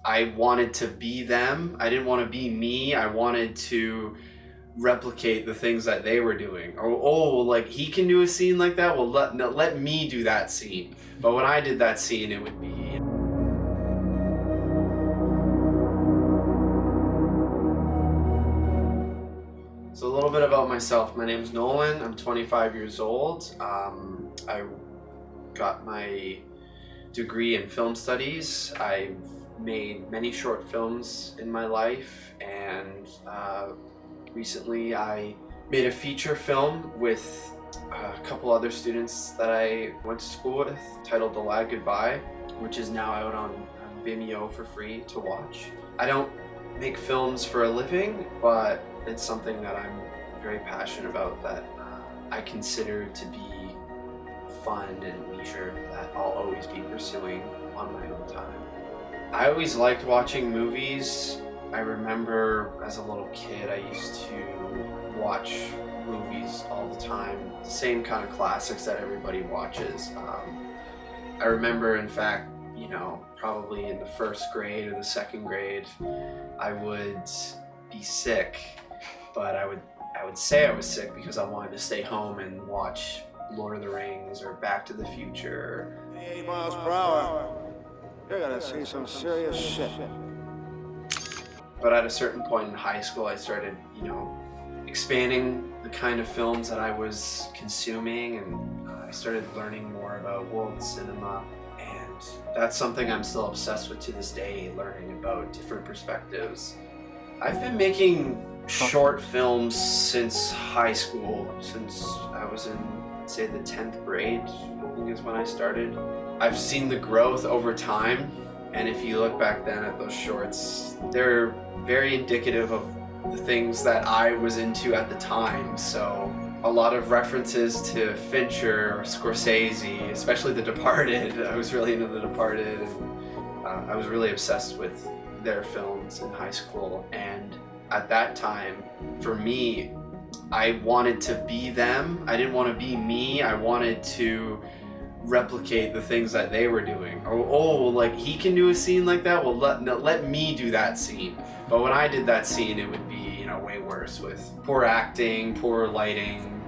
I wanted to be them. I didn't want to be me. I wanted to replicate the things that they were doing. Oh, like he can do a scene like that? Well, let me do that scene. But when I did that scene, it would be... So a little bit about myself. My name is Nolan. I'm 25 years old. I got my degree in film studies. I've made many short films in my life, and recently I made a feature film with a couple other students that I went to school with, titled The Lad Goodbye, which is now out on Vimeo for free to watch. I don't make films for a living, but it's something that I'm very passionate about, that I consider to be fun and leisure that I'll always be pursuing on my own time. I always liked watching movies. I remember as a little kid I used to watch movies all the time, the same kind of classics that everybody watches. I remember, in fact, probably in the first grade or the second grade, I would be sick, but I would say I was sick because I wanted to stay home and watch Lord of the Rings or Back to the Future. 80 miles per hour. You're gonna see some serious shit. But at a certain point in high school, I started, expanding the kind of films that I was consuming, and I started learning more about world cinema. And that's something I'm still obsessed with to this day, learning about different perspectives. I've been making short films since high school, since I was in, say, the 10th grade, I think is when I started. I've seen the growth over time, and if you look back then at those shorts, they're very indicative of the things that I was into at the time. So a lot of references to Fincher or Scorsese, especially The Departed. I was really into The Departed, and I was really obsessed with their films in high school. And at that time, for me, I wanted to be them. I didn't want to be me. I wanted to replicate the things that they were doing. Oh, like he can do a scene like that? Well, let me do that scene. But when I did that scene, it would be, way worse, with poor acting, poor lighting,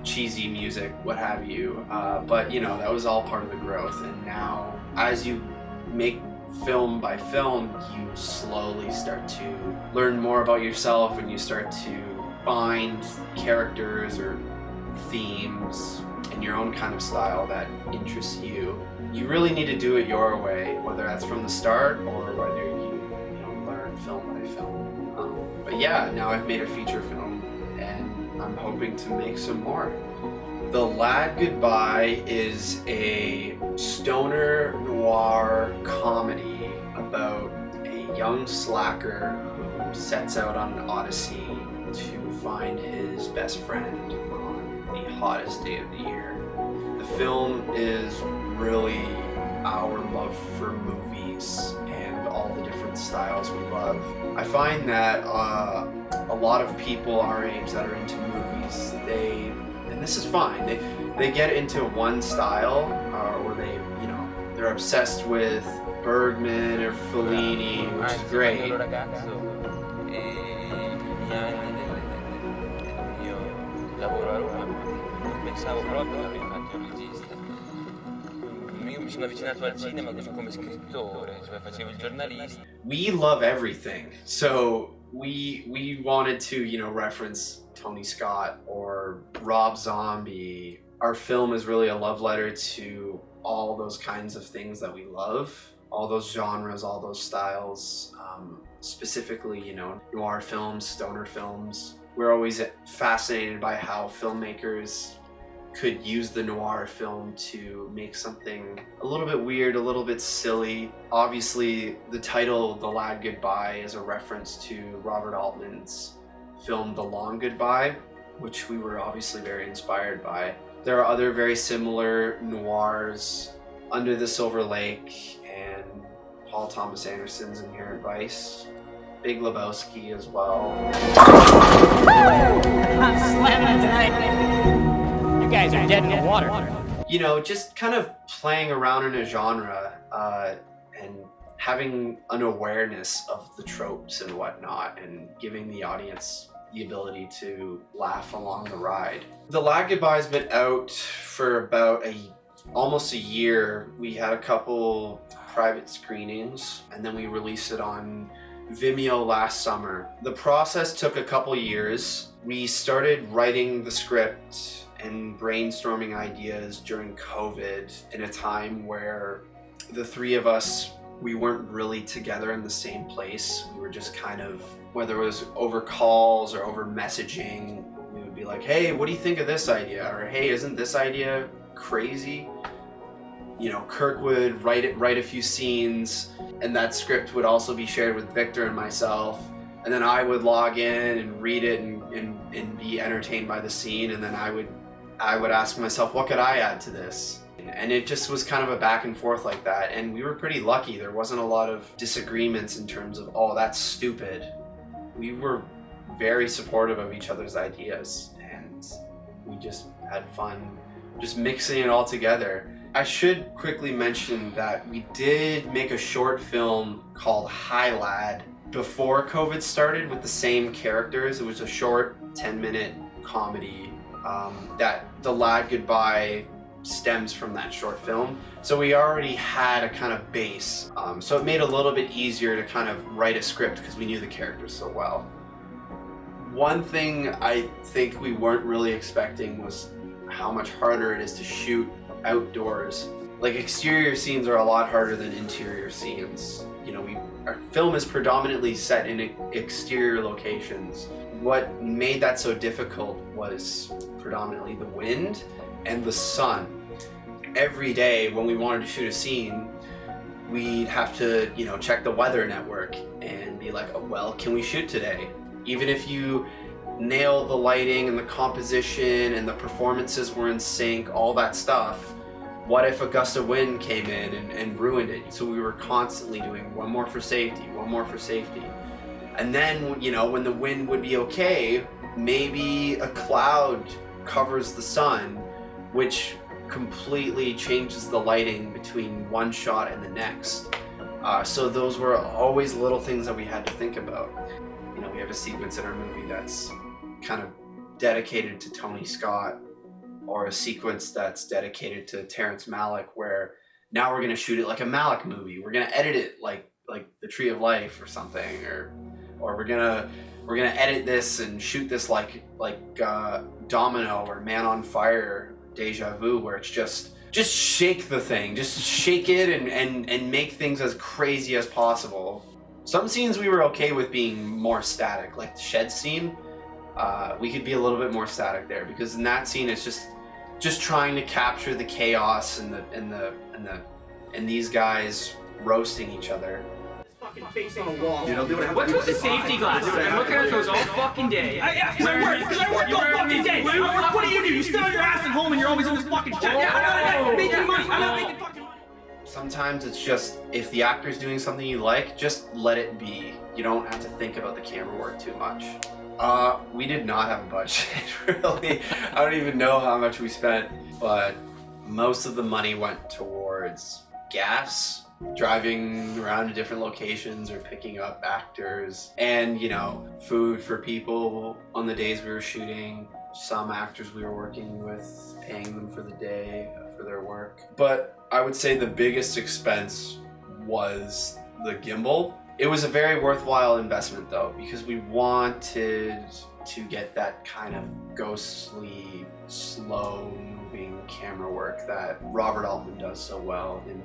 cheesy music, what have you. But that was all part of the growth. And now, as you make film by film, you slowly start to learn more about yourself, and you start to find characters or themes in your own kind of style that interests you. You really need to do it your way, whether that's from the start or whether you learn film by film. But yeah, now I've made a feature film, and I'm hoping to make some more. The Lad Goodbye is a stoner noir comedy about a young slacker who sets out on an odyssey to find his best friend on the hottest day of the year. The film is really our love for movies and all the different styles we love. I find that a lot of people our age that are into movies, and this is fine, they get into one style, or they're obsessed with Bergman or Fellini, which is great. Lavoro a Roma, non pensavo proprio di aver fatto il regista. Io mi sono avvicinato al cinema così come scrittore, cioè facevo il giornalista. We love everything, so we wanted to, reference Tony Scott or Rob Zombie. Our film is really a love letter to all those kinds of things that we love, all those genres, all those styles, specifically, noir films, stoner films. We're always fascinated by how filmmakers could use the noir film to make something a little bit weird, a little bit silly. Obviously, the title, The Lad Goodbye, is a reference to Robert Altman's film, The Long Goodbye, which we were obviously very inspired by. There are other very similar noirs, Under the Silver Lake and Paul Thomas Anderson's Inherent Vice. Big Lebowski as well. I'm slamming it tonight. You guys are dead in the water. Just kind of playing around in a genre and having an awareness of the tropes and whatnot, and giving the audience the ability to laugh along the ride. The Lad Goodbye's been out for about almost a year. We had a couple private screenings, and then we released it on Vimeo last summer. The process took a couple years. We started writing the script and brainstorming ideas during COVID, in a time where the three of us, we weren't really together in the same place. We were just kind of, whether it was over calls or over messaging, we would be like, hey, what do you think of this idea? Or hey, isn't this idea crazy? You know, Kirk would write a few scenes, and that script would also be shared with Victor and myself. And then I would log in and read it and be entertained by the scene. And then I would ask myself, what could I add to this? And it just was kind of a back and forth like that. And we were pretty lucky. There wasn't a lot of disagreements in terms of, oh, that's stupid. We were very supportive of each other's ideas, and we just had fun just mixing it all together. I should quickly mention that we did make a short film called Hi Lad before COVID started with the same characters. It was a short 10-minute comedy that The Lad Goodbye stems from that short film. So we already had a kind of base. So it made it a little bit easier to kind of write a script because we knew the characters so well. One thing I think we weren't really expecting was how much harder it is to shoot outdoors. Like, exterior scenes are a lot harder than interior scenes. You know, our film is predominantly set in exterior locations. What made that so difficult was predominantly the wind and the sun. Every day when we wanted to shoot a scene, we'd have to, you know, check the weather network and be like, oh, well, can we shoot today? Even if you nail the lighting and the composition and the performances were in sync, all that stuff, what if a gust of wind came in and ruined it? So we were constantly doing one more for safety. And then, you know, when the wind would be okay, maybe a cloud covers the sun, which completely changes the lighting between one shot and the next. So those were always little things that we had to think about. You know, we have a sequence in our movie that's kind of dedicated to Tony Scott, or a sequence that's dedicated to Terrence Malick, where now we're gonna shoot it like a Malick movie. We're gonna edit it like The Tree of Life or something, or we're gonna edit this and shoot this like Domino or Man on Fire, Deja Vu, where it's just shake the thing, just shake it and make things as crazy as possible. Some scenes we were okay with being more static, like the shed scene. We could be a little bit more static there, because in that scene it's just trying to capture the chaos and these guys roasting each other. Fucking face on a wall. What's with the safety glasses? I'm looking at those all fucking day. Because I work all fucking day. What do? You sit on your ass at home and you're always in this fucking shit. Yeah, I'm not making money. I'm not making fucking money. Sometimes it's just, if the actor's doing something you like, just let it be. You don't have to think about the camera work too much. We did not have a budget, really. I don't even know how much we spent, but most of the money went towards gas, driving around to different locations or picking up actors, and, you know, food for people on the days we were shooting. Some actors we were working with, paying them for the day, for their work. But I would say the biggest expense was the gimbal. It was a very worthwhile investment, though, because we wanted to get that kind of ghostly, slow-moving camera work that Robert Altman does so well in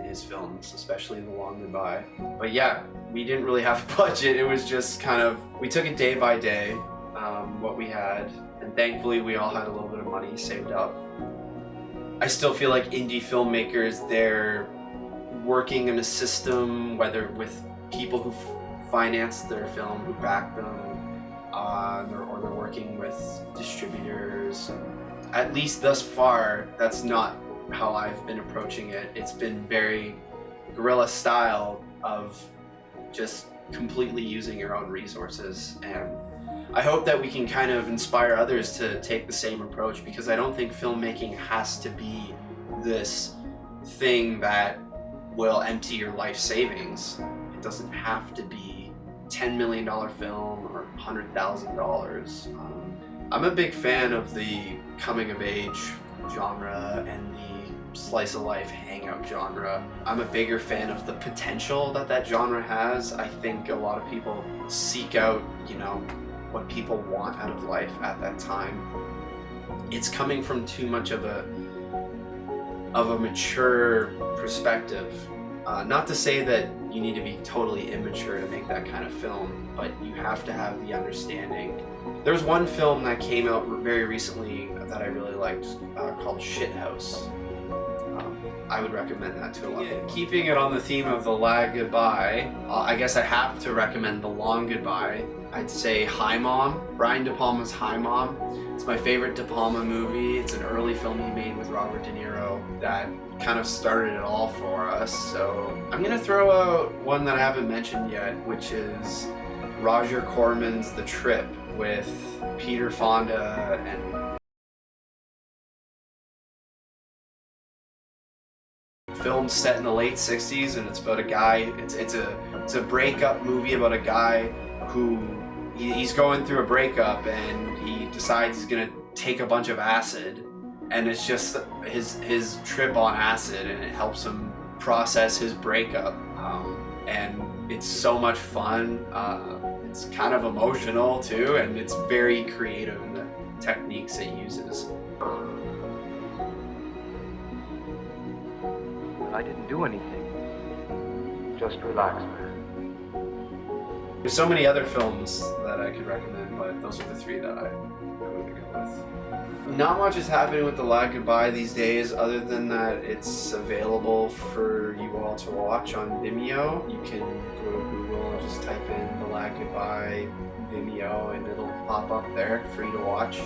his films, especially in The Long Goodbye. But yeah, we didn't really have a budget. It was just kind of, we took it day by day, what we had, and thankfully we all had a little bit of money saved up. I still feel like indie filmmakers, they're working in a system, whether with people who finance their film, who back them, or they're working with distributors. At least thus far, that's not how I've been approaching it. It's been very guerrilla style of just completely using your own resources. And I hope that we can kind of inspire others to take the same approach, because I don't think filmmaking has to be this thing that will empty your life savings. It doesn't have to be a $10 million film or $100,000. I'm a big fan of the coming of age genre and the slice of life hangout genre. I'm a bigger fan of the potential that that genre has. I think a lot of people seek out, you know, what people want out of life at that time. It's coming from too much of a mature perspective. Not to say that you need to be totally immature to make that kind of film, but you have to have the understanding. There's one film that came out very recently that I really liked called Shithouse. I would recommend that to a lot of people. Keeping it on the theme of The Lag Goodbye, I guess I have to recommend The Long Goodbye. I'd say Hi Mom, Brian De Palma's Hi Mom. It's my favorite De Palma movie. It's an early film he made with Robert De Niro that kind of started it all for us. So I'm gonna throw out one that I haven't mentioned yet, which is Roger Corman's The Trip with Peter Fonda and film set in the late 60s, and it's about a guy, it's a breakup movie about a guy who he's going through a breakup and he decides he's gonna take a bunch of acid, and it's just his trip on acid, and it helps him process his breakup, and it's so much fun. It's kind of emotional too, and it's very creative in the techniques it uses. I didn't do anything. Just relax, man. There's so many other films that I could recommend, but those are the three that I would go with. Not much is happening with The Lag Goodbye these days, other than that it's available for you all to watch on Vimeo. You can go to Google and just type in The Lag Goodbye Vimeo and it'll pop up there for you to watch.